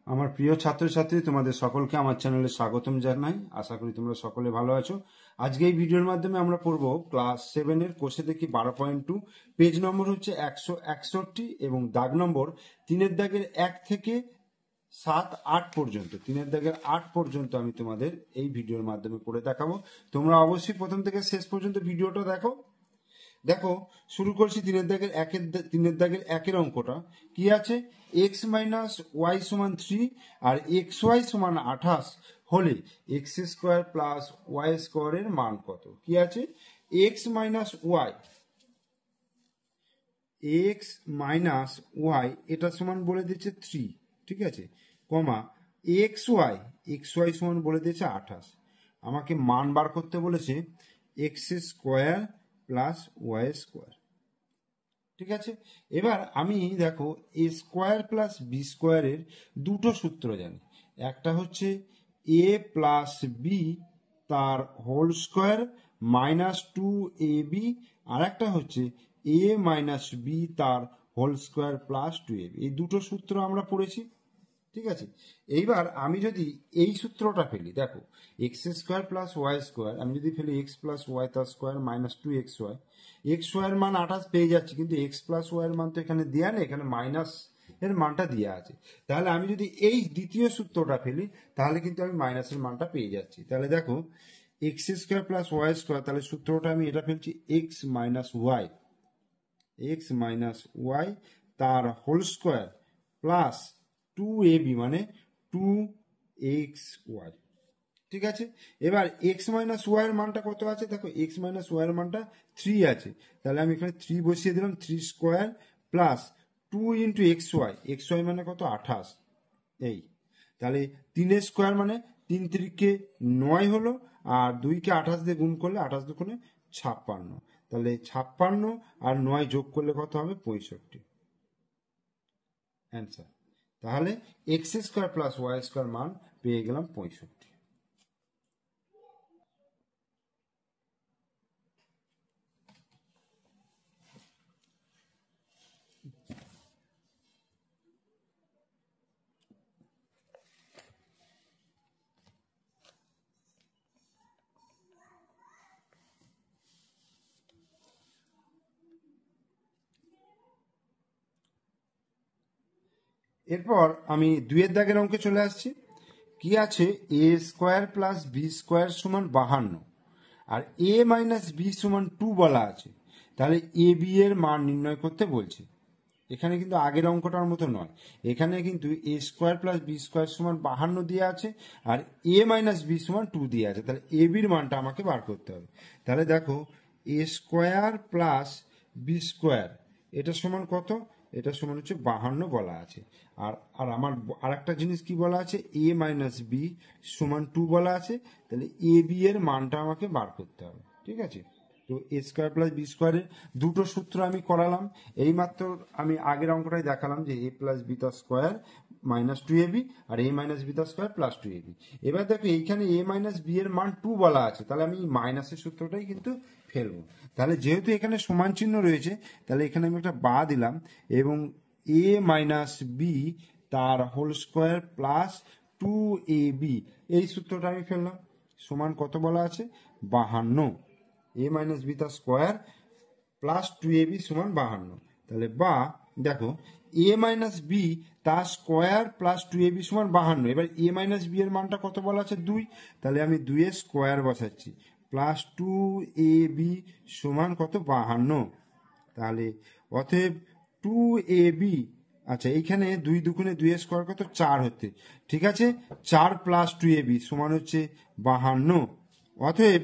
আমার প্রিয় ছাত্রছাত্রী, তোমাদের সকলকে আমার চ্যানেলে স্বাগতম জানাই। আশা করি তোমরা সকলে ভালো আছো। আজকে এই ভিডিওর মাধ্যমে আমরা পড়বো ক্লাস 7-এর কোষে দেখি 12.2, পেজ নম্বর হচ্ছে 161 এবং দাগ নম্বর 3-এর দাগের 1 থেকে 7, 8 পর্যন্ত, 3-এর দাগের 8 পর্যন্ত আমি তোমাদের এই ভিডিওর মাধ্যমে করে দেখাবো। তোমরা অবশ্যই প্রথম থেকে শেষ পর্যন্ত ভিডিওটা দেখো। দেখো, শুরু করছি 3-এর দাগের 1-এর অঙ্কটা। কি আছে? এক্স মাইনাস ওয়াই সমান 3 আর এক্স ওয়াই সমান 28 হলে এক্স স্কোয়ার প্লাস ওয়াই স্কোয়ারের মান কত? কি আছে? এক্স মাইনাস ওয়াই এটা সমান বলে দিচ্ছে 3, ঠিক আছে, কমা এক্স ওয়াই সমান বলে দিয়েছে 28। আমাকে মান বার করতে বলেছে x square plus y square, ঠিক আছে। এবার আমি দেখো এ স্কোয়ার প্লাস বি স্কোয়ারের দুটো সূত্র জানি। একটা হচ্ছে এ প্লাস বি তার হোল স্কোয়ার মাইনাস 2ab, আর একটা হচ্ছে এ মাইনাস বি তার হোল স্কোয়ার প্লাস 2ab। এই দুটো সূত্র আমরা পড়েছি, ঠিক আছে। এইবার আমি যদি এই সূত্রটা ফেলি, দেখো x square plus y square, আমি যদি ফেলি এক্স প্লাস ওয়াই তার square minus 2xy, x y এর মান 28 পেয়ে যাচ্ছি, কিন্তু এক্স প্লাস ওয়াই এর মান তো এখানে দেওয়া নেই, এখানে মাইনাস এর মানটা দেওয়া আছে। তাহলে আমি যদি এই দ্বিতীয় সূত্রটা ফেলি তাহলে কিন্তু আমি মাইনাসের মানটা পেয়ে যাচ্ছি। তাহলে দেখো x square plus y square, তাহলে সূত্রটা আমি এটা ফেলছি এক্স মাইনাস ওয়াই তার হোল স্কোয়ার প্লাস 2ab মানে 2xy, ঠিক আছে। এবার এক্স মাইনাস ওয়াই এর মানটা কত আছে? দেখো এক্স মাইনাস ওয়াই এর মানটা 3 আছে, তাহলে আমি এখানে 3 বসিয়ে দিলাম। 3 square plus 2 into x y মানে কত? 28। এই তাহলে 3 স্কোয়ার মানে 3 3 9 হলো, আর 2কে 28 দিয়ে গুণ করলে 28 দুগুণে 56, তাহলে 56 আর 9 যোগ করলে কত হবে? 65, অ্যান্সার। তাহলে x square plus y square মান পেয়ে গেলাম 65। এরপর আমি 2-এর দাগের অঙ্কে চলে আসছি। কি আছে? এ স্কোয়ার প্লাস বি স্কোয়ার সমান 52 আর এ মাইনাস বি সমান 2 বলা আছে। তাহলে এ বি এর মান নির্ণয় করতে বলছে। এখানে কিন্তু আগের অঙ্কটার মতো নয়, এখানে কিন্তু এ স্কোয়ার প্লাস বি স্কোয়ার সমান 52 দিয়ে আছে আর এ মাইনাস বি সমান 2 দিয়ে আছে। তাহলে এ বির মানটা আমাকে বার করতে হবে। তাহলে দেখো এ স্কোয়ার প্লাস বি স্কোয়ার এটা সমান কত? এটা সমান হচ্ছে 52 বলা আছে। আর আর আমার আর একটা জিনিস কি বলা আছে? এ মাইনাস বি সমান 2 বলা আছে। তাহলে এ বি এর মানটা আমাকে বার করতে হবে, ঠিক আছে। তো এ স্কোয়ার প্লাস বি স্কোয়ারের দুটো সূত্র আমি করালাম। এইমাত্র আমি আগের অঙ্কটাই দেখালাম যে এ প্লাস বি তার স্কোয়ার মাইনাস 2ab আর এ মাইনাস বি তার স্কোয়ার প্লাস 2ab। এবার দেখো এইখানে এ মাইনাস বি এর মান 2 বলা আছে, তাহলে আমি মাইনাসের সূত্রটাই কিন্তু ফেলবো। তাহলে যেহেতু এখানে সমান চিহ্ন রয়েছে, তাহলে এখানে আমি একটা বা দিলাম এবং এ মাইনাস বি তার হোল স্কোয়ার প্লাস 2ab এই সূত্রটা আমি ফেললাম। সমান কত বলা আছে? 52। এ মাইনাস বি তার স্কোয়ার প্লাস 2ab সমান 52। তাহলে বা দেখো এ মাইনাস বি তার স্কোয়ার প্লাস 2ab সমান 52। এবার এ মাইনাস বি এর মানটা কত বলা আছে? 2, তাহলে আমি 2 এর স্কোয়ার বসাচ্ছি প্লাস 2ab সমান কত? 52। তাহলে অতএব 2ab, আচ্ছা এইখানে 2 দুগুণে 2 এর স্কোয়ার কত? 4 হচ্ছে, ঠিক আছে। 4 প্লাস 2ab সমান হচ্ছে 52। অতএব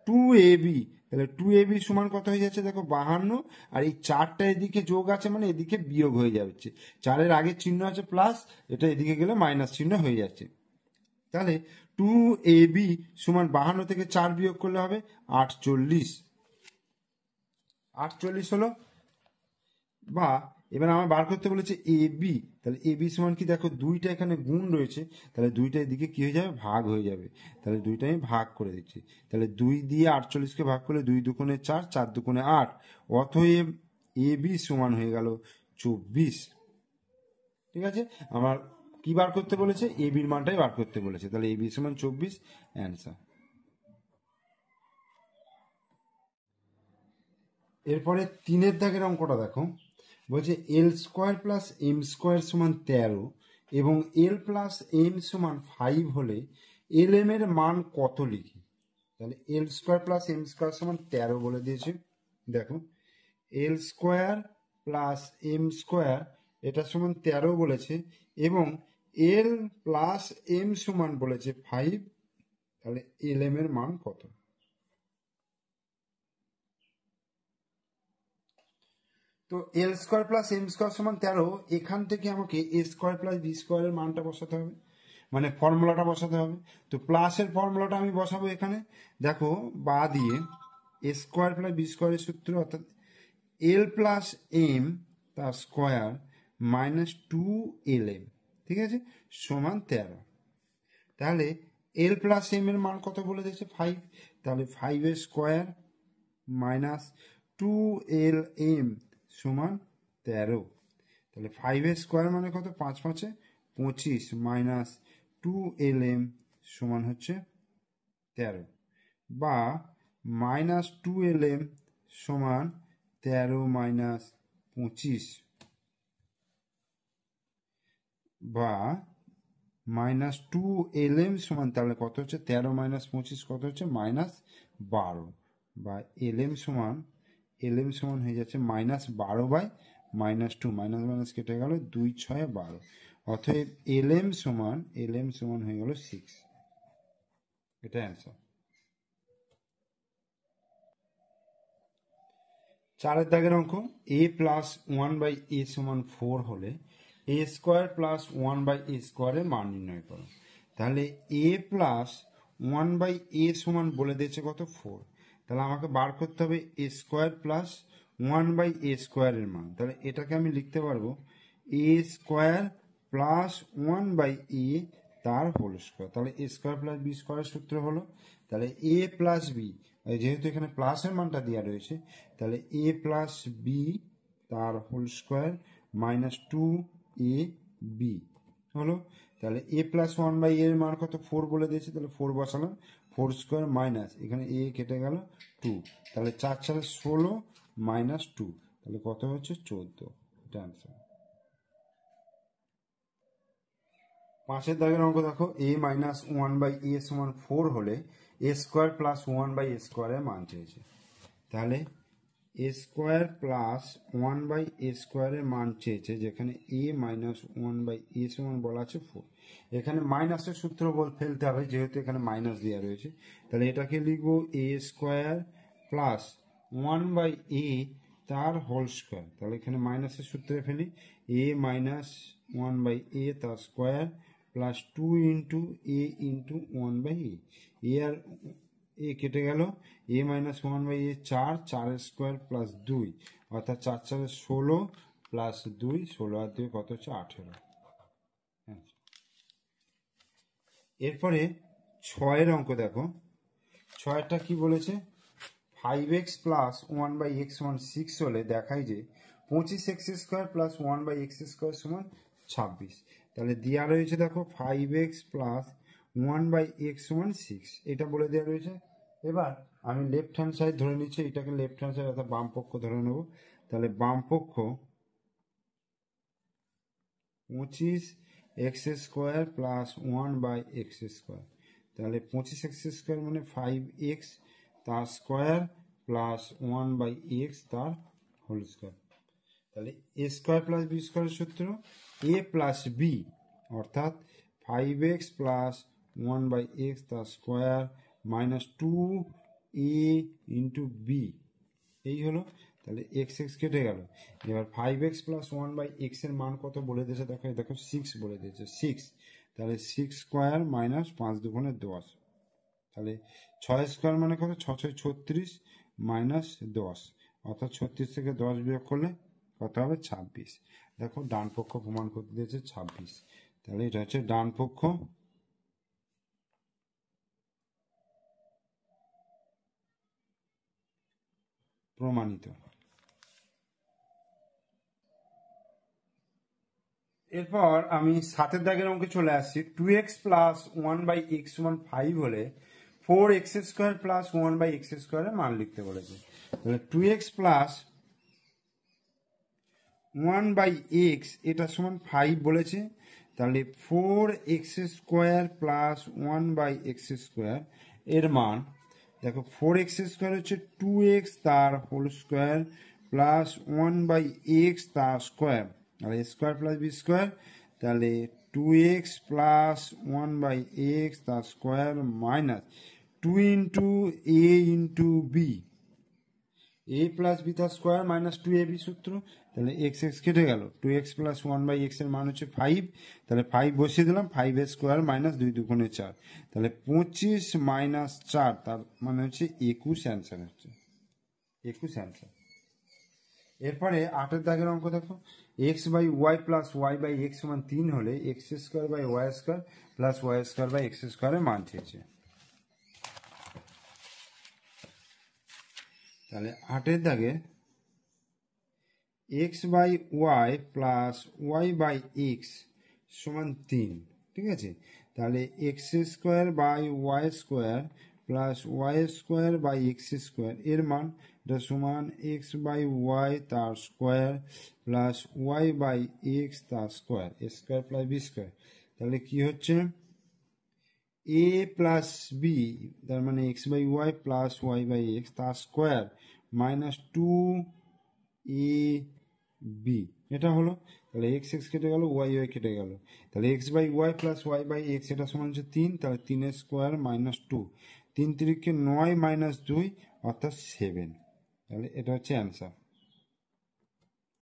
2ab, তাহলে 2ab সমান কত হয়ে যাচ্ছে? দেখো 52, আর এই 4টা এদিকে যোগ আছে মানে এদিকে বিয়োগ হয়ে যাচ্ছে। 4-এর আগের চিহ্ন আছে প্লাস, এটা এদিকে গেলে মাইনাস চিহ্ন হয়ে যাচ্ছে। তাহলে 2ab সমান 52 থেকে 4 বিয়োগ করলে হবে 48 হলো। বা এবার আমার বার করতে বলেছে এ বি, তাহলে এ বি সমান কি? দেখো 2টা এখানে গুণ রয়েছে, তাহলে 2টা এদিকে কি হয়ে যাবে? ভাগ হয়ে যাবে। তাহলে 2টা আমি ভাগ করে দিচ্ছি। তাহলে 2 দিয়ে 48কে ভাগ করলে 2 দুগুণে 4, 4 দুগুণে 8, অতএব এ বি সমান হয়ে গেল 24, ঠিক আছে। আমার কি বার করতে বলেছে? এ বির মানটাই বার করতে বলেছে। তাহলে এ বি সমান 24, অ্যান্সার। এরপরে 3 দাগের অঙ্কটা দেখো, বলছে এল স্কোয়ার প্লাস এম স্কোয়ার সমান 13 এবং এল প্লাস এম সমান 5 হলে এল এম এর মান কত লিখি? তাহলে এল স্কোয়ার প্লাস এম স্কোয়ার সমান 13 বলে দিয়েছে। দেখো, এল স্কোয়ার প্লাস এম স্কোয়ার এটা সমান 13 বলেছে এবং এল প্লাস এম সমান বলেছে 5, তাহলে এল এম এর মান কত? তো এল স্কোয়ার প্লাস এম স্কোয়ার সমান 13, এখান থেকে আমাকে এ স্কোয়ার প্লাস বি স্কোয়ারের মানটা বসাতে হবে, মানে ফর্মুলাটা বসাতে হবে। তো প্লাসের ফর্মুলাটা আমি বসাবো এখানে। দেখো, বা দিয়ে এ স্কোয়ার প্লাস বি স্কোয়ারের সূত্র, অর্থাৎ এল প্লাস এম তার স্কোয়ার মাইনাস 2 LM, ঠিক আছে, সমান 13। তাহলে এল প্লাস এম এর মান কত বলে দিয়েছে? 5। তাহলে 5 স্কোয়ার মাইনাস 2LM সমান 13। তাহলে 5 স্কোয়ার মানে কত? 5 5 25 মাইনাস 2LM সমান হচ্ছে 13, বা মাইনাস 2LM সমান 13 মাইনাস 25, বা মাইনাস 2LM সমান, তাহলে কত হচ্ছে? 13 মাইনাস 25 কত হচ্ছে? মাইনাস 12, বা LM সমান হয়ে যাচ্ছে minus 12 by minus 2, minus minus কেটে গেল, 2 6 12, অতএব LM সমান হয়ে গেল 6। এটা অ্যান্সার। 4 দাগের অঙ্ক, a প্লাস 1/a সমান 4 হলে a স্কোয়ার প্লাস 1/a স্কোয়ারের মান নির্ণয় করো। তাহলে a প্লাস 1/a সমান বলে দিয়েছে কত? 4। তাহলে আমাকে বার করতে হবে a স্কোয়ার প্লাস 1/a স্কোয়ারের মান। তাহলে এটাকে আমি লিখতে পারবো a স্কোয়ার প্লাস 1/a তার হোল স্কোয়ার। তাহলে a স্কোয়ার প্লাস বি স্কোয়ারের সূত্র হলো, তাহলে a প্লাস বি, যেহেতু এখানে প্লাসের মানটা দেওয়া রয়েছে, তাহলে a প্লাস বি তার হোল স্কোয়ার মাইনাস 2ab হলো। তাহলে a প্লাস 1/a এর মান কত? 4 বলে দিয়েছে, তাহলে 4 বসালাম, 4 স্কোয়ার মাইনাস এখানে a কেটে গেল 2, তাহলে 4 4 16 মাইনাস 2, তাহলে কত হচ্ছে? 14। এটা অ্যান্সার। 5 দাগের অঙ্ক দেখো, a মাইনাস 1/a সমান 4 হলে a স্কোয়ার প্লাস 1/a স্কোয়ারের মান চেয়েছে। তাহলে a স্কোয়ার প্লাস 1/a স্কোয়ারের মান চেয়েছে, যেখানে a মাইনাস 1/a সমান বলা আছে 4। এখানে মাইনাসের সূত্র ফেলতে হবে, যেহেতু এখানে মাইনাস দেওয়া রয়েছে। তাহলে এটাকে লিখবো a স্কোয়ার প্লাস 1/a তার হোল স্কোয়ার। তাহলে এখানে মাইনাসের সূত্রে ফেলি, a মাইনাস 1/a তার square plus 2 into a into 1/a। এ আর এ কেটে গেল, a minus 1/a 4, 4 square plus 2, অর্থাৎ 4 4 16 প্লাস 2, 16 আর 2 কত হচ্ছে? 18। এরপরে 6 অঙ্ক দেখো, 6টা কি বলেছে? 5x প্লাস 1/x সমান 6 হলে দেখায় যে 25x square plus 1/x square সমান 26। তাহলে দেওয়া রয়েছে, দেখো 5x প্লাস 1/x সমান 6, এটা বলে দেওয়া রয়েছে। এবার আমি লেফট হ্যান্ড সাইড ধরে নিচ্ছি, এটাকে লেফট হ্যান্ড সাইড অর্থাৎ বাম পক্ষ ধরে নেব। তাহলে বাম পক্ষ 25x square plus 1/x square. তাহলে 25x স্কোয়ার মানে 5x তার স্কোয়ার প্লাস 1/x তার হোল স্কোয়ার। তাহলে a স্কোয়ার প্লাস বি স্কোয়ারের সূত্র a প্লাস বি, অর্থাৎ 5x প্লাস 1/x তার square minus 2a into B, এই হলো। তাহলে এক্স এক্স কেটে গেল। এবার 5x প্লাস 1/x এর মান কত বলে দিয়েছে? দেখো দেখো 6 বলে দিয়েছে, 6। তাহলে 6 স্কোয়ার মাইনাস 5 দুগুণে 10, তাহলে 6 স্কোয়ার মানে কত? 6 6 36 মাইনাস 10, অর্থাৎ 36 থেকে 10 বিয়োগ করলে কত হবে? 26। দেখো ডান পক্ষ প্রমাণ করতে দিয়েছে 26, তাহলে এটা হচ্ছে ডান পক্ষ প্রমাণিত। এরপর আমি 7 দাগের অঙ্কে চলে আসছি। 2x প্লাস 1/x সমান 5 হলে 4x স্কোয়ার প্লাস 1/x স্কোয়ারের মান লিখতে বলেছে। তাহলে 2x প্লাস 1/x এটা সমান 5 বলেছে। তাহলে 4x square plus 1/x square এর মান দেখো, 4x স্কোয়ার হচ্ছে 2x তার হোল স্কোয়ার প্লাস 1/x তার স্কোয়ার, আর এ স্কোয়ার প্লাস বি স্কোয়ার। তাহলে 2x প্লাস 1/x তার স্কোয়ার মাইনাস 2 ইন্টু এ ইন্টু বি, এ প্লাস বি তার স্কোয়ার মাইনাস 2ab সূত্র। তাহলে এক্স এক্স কেটে গেল, 2x প্লাস 1/x এর মান হচ্ছে 5। তাহলে 5 বসিয়ে দিলাম, 5 এর স্কোয়ার মাইনাস 2 দুগুণে 4, তাহলে 25 মাইনাস 4 তার মানে হচ্ছে 21 অ্যান্সার হচ্ছে 21 অ্যান্সার। এরপরে 8 দাগের অঙ্ক দেখো, x/y প্লাস y/x সমান 3 হলে x square by y square plus y square by x স্কোয়ারের মান চেয়েছে। তাহলে 8 দাগে x/y প্লাস y/x সমান 3, ঠিক আছে। তাহলে x square by y square plus y square by x square এর মান এটা সমান x/y তার স্কোয়ার প্লাস y/x তার স্কোয়ার, এ স্কোয়ার প্লাস বি স্কোয়ার। তাহলে কি হচ্ছে, a প্লাস বি তার মানে x/y প্লাস y/x তার স্কোয়ার মাইনাস 2ab এটা হলো। তাহলে x x কেটে গেল, y y কেটে গেল। তাহলে x/y প্লাস y/x এটা সমান হচ্ছে 3। তাহলে 3 এর স্কোয়ার মাইনাস 2, 3 3 9 মাইনাস 2 অর্থাৎ 7। তাহলে এটা হচ্ছে অ্যান্সার।